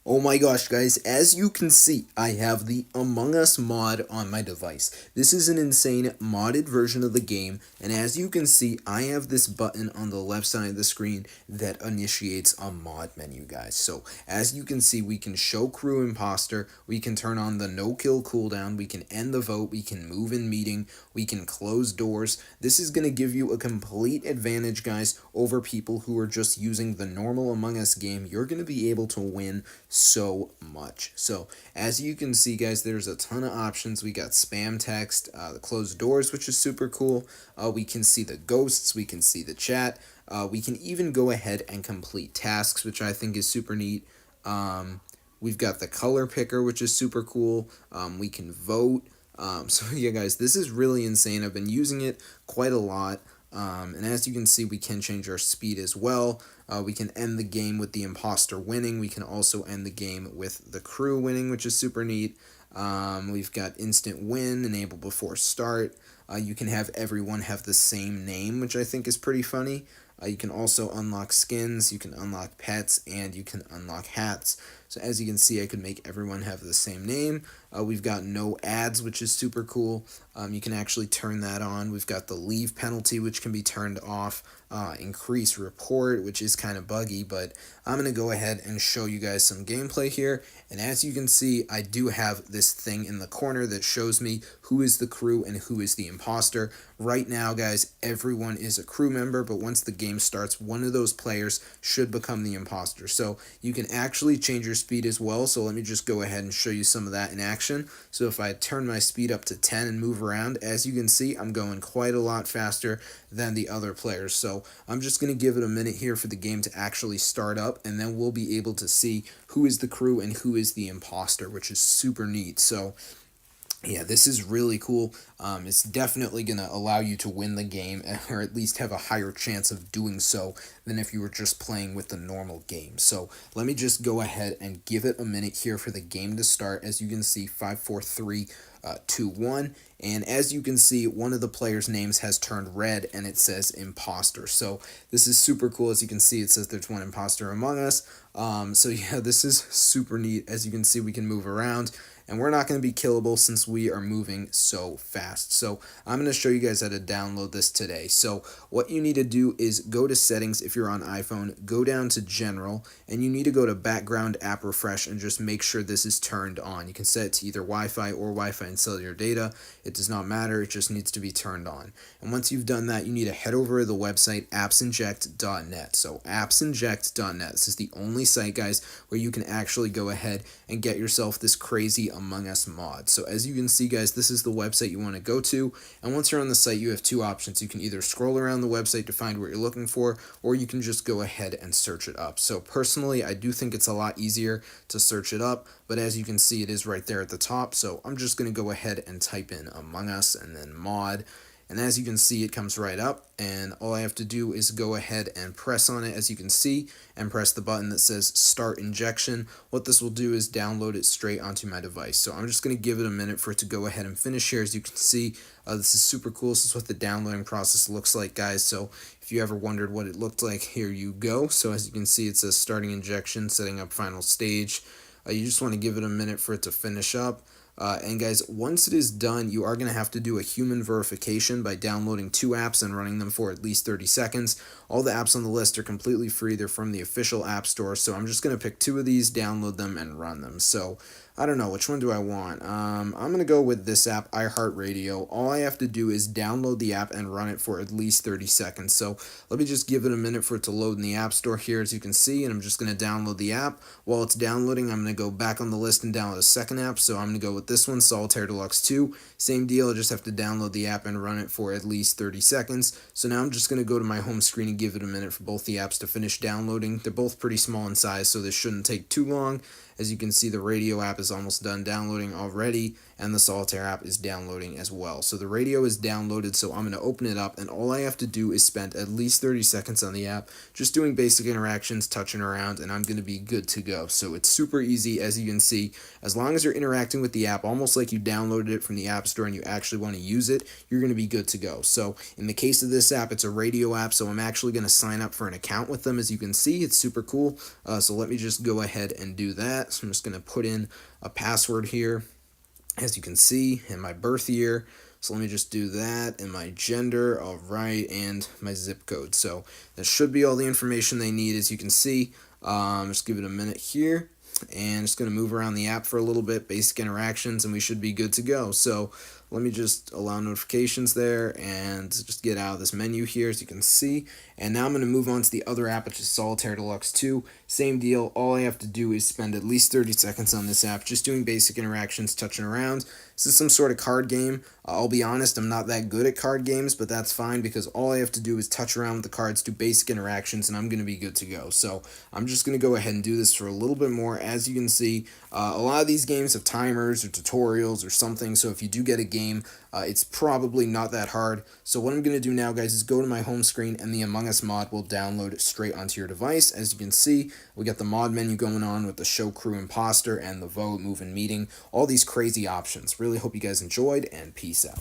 Oh my gosh, guys, as you can see, I have the Among Us mod on my device. This is an insane modded version of the game, and as you can see, I have this button on the left side of the screen that initiates a mod menu, guys. So, as you can see, we can show crew imposter, we can turn on the no kill cooldown, we can end the vote, we can move in meeting, we can close doors. This is going to give you a complete advantage, guys, over people who are just using the normal Among Us game. You're going to be able to win so much. So as you can see, guys, there's a ton of options. We got spam text, the closed doors, which is super cool. We can see the ghosts, we can see the chat. We can even go ahead and complete tasks, which I think is super neat. We've got the color picker, which is super cool. We can vote. So yeah, guys, this is really insane. I've been using it quite a lot. And as you can see, we can change our speed as well. We can end the game with the imposter winning. We can also end the game with the crew winning, which is super neat. We've got instant win, enable before start. You can have everyone have the same name, which I think is pretty funny. You can also unlock skins, you can unlock pets, and you can unlock hats. So as you can see, I could make everyone have the same name. We've got no ads, which is super cool. You can actually turn that on. We've got the leave penalty, which can be turned off. Increase report, which is kind of buggy, but I'm going to go ahead and show you guys some gameplay here. And as you can see, I do have this thing in the corner that shows me who is the crew and who is the imposter. Right now, guys, everyone is a crew member, but once the game starts, one of those players should become the imposter. So you can actually change your speed as well. So let me just go ahead and show you some of that in action. So if I turn my speed up to 10 and move around, as you can see, I'm going quite a lot faster than the other players. So I'm just going to give it a minute here for the game to actually start up, and then we'll be able to see who is the crew and who is the imposter, which is super neat. So yeah, this is really cool. It's definitely going to allow you to win the game, or at least have a higher chance of doing so than if you were just playing with the normal game. So let me just go ahead and give it a minute here for the game to start. As you can see, 5, 4, 3, 2, 1. And as you can see, one of the players' names has turned red and it says imposter. So this is super cool. As you can see, it says there's one imposter among us. So yeah, this is super neat. As you can see, we can move around, and we're not going to be killable since we are moving so fast. So I'm going to show you guys how to download this today. So what you need to do is go to settings if you're on iPhone, go down to general, and you need to go to background app refresh and just make sure this is turned on. You can set it to either Wi-Fi or Wi-Fi and cellular data. It does not matter, it just needs to be turned on. And once you've done that, you need to head over to the website appsinject.net. So appsinject.net. This is the only site, guys, where you can actually go ahead and get yourself this crazy Among Us mod. So as you can see, guys, this is the website you want to go to, and once you're on the site, you have two options. You can either scroll around the website to find what you're looking for, or you can just go ahead and search it up. So personally, I do think it's a lot easier to search it up, but as you can see, it is right there at the top. So I'm just going to go ahead and type in Among Us and then mod. And as you can see, it comes right up, and all I have to do is go ahead and press on it, as you can see, and press the button that says start injection. What this will do is download it straight onto my device. So I'm just going to give it a minute for it to go ahead and finish here. As you can see, this is super cool. This is what the downloading process looks like, guys. So if you ever wondered what it looked like, here you go. So as you can see, it says starting injection, setting up final stage. You just want to give it a minute for it to finish up. And guys, once it is done, you are going to have to do a human verification by downloading 2 apps and running them for at least 30 seconds. All the apps on the list are completely free. They're from the official app store. So I'm just going to pick 2 of these, download them, and run them. So I don't know, which one do I want? I'm going to go with this app, iHeartRadio. All I have to do is download the app and run it for at least 30 seconds. So let me just give it a minute for it to load in the app store here, as you can see, and I'm just going to download the app. While it's downloading, I'm going to go back on the list and download a second app. So I'm going to go with this one, Solitaire Deluxe 2. Same deal, I just have to download the app and run it for at least 30 seconds. So now I'm just going to go to my home screen and give it a minute for both the apps to finish downloading. They're both pretty small in size, so this shouldn't take too long. As you can see, the radio app is almost done downloading already, and the Solitaire app is downloading as well. So the radio is downloaded, so I'm going to open it up, and all I have to do is spend at least 30 seconds on the app, just doing basic interactions, touching around, and I'm going to be good to go. So it's super easy, as you can see. As long as you're interacting with the app, almost like you downloaded it from the App Store and you actually want to use it, you're going to be good to go. So in the case of this app, it's a radio app, so I'm actually going to sign up for an account with them. As you can see, it's super cool. So let me just go ahead and do that. So I'm just going to put in a password here, as you can see, and my birth year. So let me just do that, and my gender, all right, and my zip code. So that should be all the information they need, as you can see. Just give it a minute here, and just going to move around the app for a little bit, basic interactions, and we should be good to go. So let me just allow notifications there and just get out of this menu here, as you can see. And now I'm going to move on to the other app, which is Solitaire Deluxe 2. Same deal. All I have to do is spend at least 30 seconds on this app, just doing basic interactions, touching around. This is some sort of card game. I'll be honest, I'm not that good at card games, but that's fine because all I have to do is touch around with the cards, do basic interactions, and I'm going to be good to go. So I'm just going to go ahead and do this for a little bit more. As you can see, a lot of these games have timers or tutorials or something, so if you do get a game, it's probably not that hard. So what I'm going to do now, guys, is go to my home screen, and the Among Us mod will download straight onto your device. As you can see, we got the mod menu going on with the show, crew, imposter, and the vote, move, and meeting. All these crazy options. Really hope you guys enjoyed, and peace out.